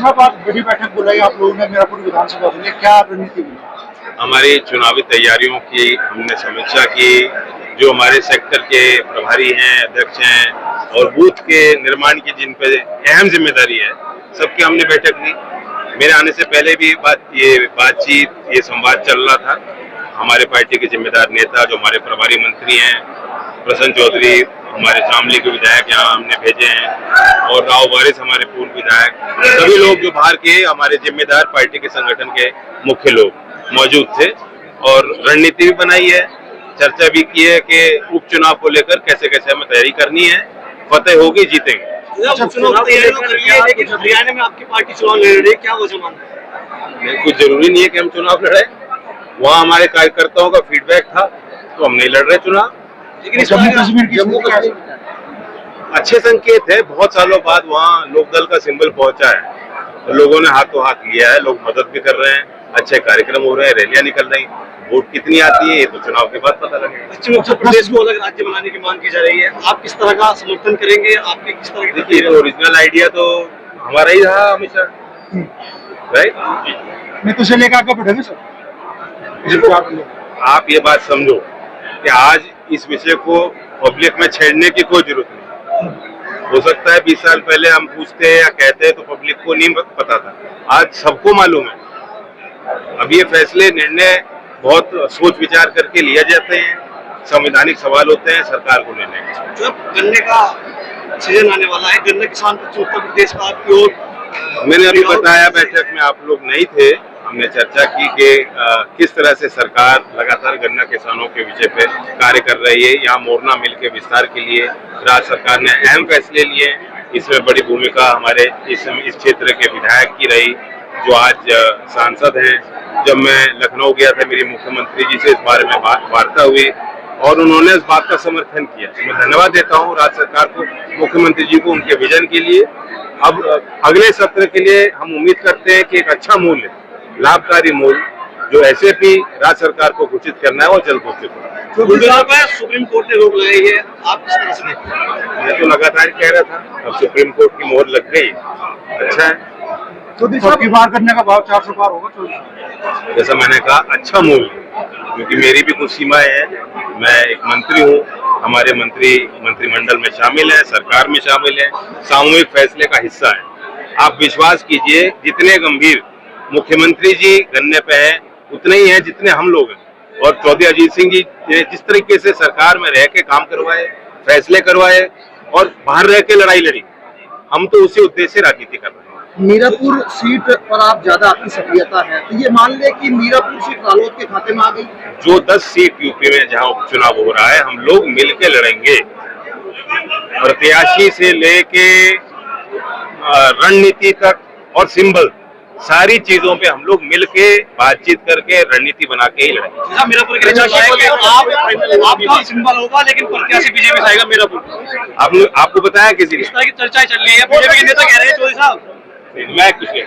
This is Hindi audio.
साहब, आज बड़ी बैठक बुलाई आप लोगों ने मीरापुर विधानसभा के लिए, क्या रणनीति बनी? हमारी चुनावी तैयारियों की हमने समीक्षा की। जो हमारे सेक्टर के प्रभारी हैं, अध्यक्ष हैं और बूथ के निर्माण की जिन पे अहम जिम्मेदारी है, सबकी हमने बैठक ली। मेरे आने से पहले भी ये संवाद चल रहा था। हमारे पार्टी के जिम्मेदार नेता जो हमारे प्रभारी मंत्री हैं, प्रसन्न चौधरी, हमारे शामली के विधायक यहाँ हमने भेजे हैं और राव वारिस हमारे पूर्व विधायक, सभी लोग जो बाहर के हमारे जिम्मेदार पार्टी के संगठन के मुख्य लोग मौजूद थे और रणनीति भी बनाई है, चर्चा भी की है कि उपचुनाव को लेकर कैसे कैसे हमें तैयारी करनी है। फतेह होगी, जीतेंगे। लेकिन हरियाणा में आपकी पार्टी चुनाव लड़ रही है, क्या वजह मानते हैं? कुछ जरूरी नहीं है कि हम चुनाव लड़े। वहाँ हमारे कार्यकर्ताओं का फीडबैक था तो हम नहीं लड़ रहे चुनाव। लेकिन जम्मू कश्मीर अच्छे संकेत है, बहुत सालों बाद वहाँ लोकदल का सिंबल पहुंचा है तो लोगों ने हाथों हाथ लिया है, लोग मदद भी कर रहे हैं, अच्छे कार्यक्रम हो रहे हैं, रैलियां निकल रही। वोट कितनी आती है ये तो चुनाव के बाद पता लगेगा। पश्चिम उत्तर प्रदेश को अलग राज्य बनाने की मांग की जा रही है, आप किस तरह का समर्थन करेंगे? आपके किस तरह की? देखिए, ओरिजिनल आइडिया तो हमारा ही रहा हमेशा, राइट? मैं तुझे लेकर आगे बढ़ेंगे सर। आप ये बात समझो कि आज इस विषय को पब्लिक में छेड़ने की कोई जरूरत नहीं। हो सकता है 20 साल पहले हम पूछते या कहते तो पब्लिक को नहीं पता था, आज सबको मालूम है। अब ये फैसले, निर्णय बहुत सोच विचार करके लिए जाते हैं, संवैधानिक सवाल होते हैं, सरकार को निर्णय। जब गन्ने का सीजन आने वाला है, गन्ना किसान पश्चिम उत्तर प्रदेश का आपकी ओर, मैंने अभी बताया, बैठक में आप लोग नहीं थे, हमने चर्चा की कि किस तरह से सरकार लगातार गन्ना किसानों के विषय पे कार्य कर रही है। यहाँ मोरना मिल के विस्तार के लिए राज्य सरकार ने अहम फैसले लिए। इसमें बड़ी भूमिका हमारे इस क्षेत्र के विधायक की रही, जो आज सांसद हैं। जब मैं लखनऊ गया था, मेरी मुख्यमंत्री जी से इस बारे में वार्ता हुई और उन्होंने इस बात का समर्थन किया। मैं धन्यवाद देता हूँ राज्य सरकार को, मुख्यमंत्री जी को, उनके विजन के लिए। अब अगले सत्र के लिए हम उम्मीद करते हैं कि एक अच्छा मूल्य, लाभकारी मूल्य जो एसएपी राज्य सरकार को घोषित करना है वो जल्द घोषित हो। सुप्रीम कोर्ट ने रोक लगाई है, आप किस तरह से देखते हैं? मैं तो लगातार कह रहा था, अब सुप्रीम कोर्ट की मोहर लग गई, अच्छा है। तो की बार करने का भाव 400 पार होगा। जैसा मैंने कहा, अच्छा मूल्य, क्योंकि मेरी भी कुछ सीमाएं हैं। मैं एक मंत्री हूँ, हमारे मंत्रिमंडल में शामिल है, सरकार में शामिल है, सामूहिक फैसले का हिस्सा है। आप विश्वास कीजिए, जितने गंभीर मुख्यमंत्री जी गन्ने पे हैं उतने ही हैं जितने हम लोग हैं। और चौधरी अजीत सिंह जी जिस तरीके से सरकार में रह के काम करवाए, फैसले करवाए और बाहर रह के लड़ाई लड़ी, हम तो उसी उद्देश्य से राजनीति कर रहे हैं। मीरापुर सीट पर आप ज्यादा आपकी सक्रियता है, तो ये मान ले कि मीरापुर सीट रालोद के खाते में आ गई। जो 10 सीट यूपी में जहां उपचुनाव हो रहा है, हम लोग मिलके लड़ेंगे। प्रत्याशी से लेके रणनीति तक और सिंबल, सारी चीजों पे हम लोग मिलके बातचीत करके रणनीति बना के ही लड़ेंगे। मीरापुर के आपका सिंबल होगा, लेकिन प्रत्याशी बीजेपी से आएगा मीरापुर। आपको बताया किसी ने? इस तरह की चर्चाएं चल रही है, बीजेपी के नेता कह रहे हैं चौधरी साहब। मैं कुछ नहीं।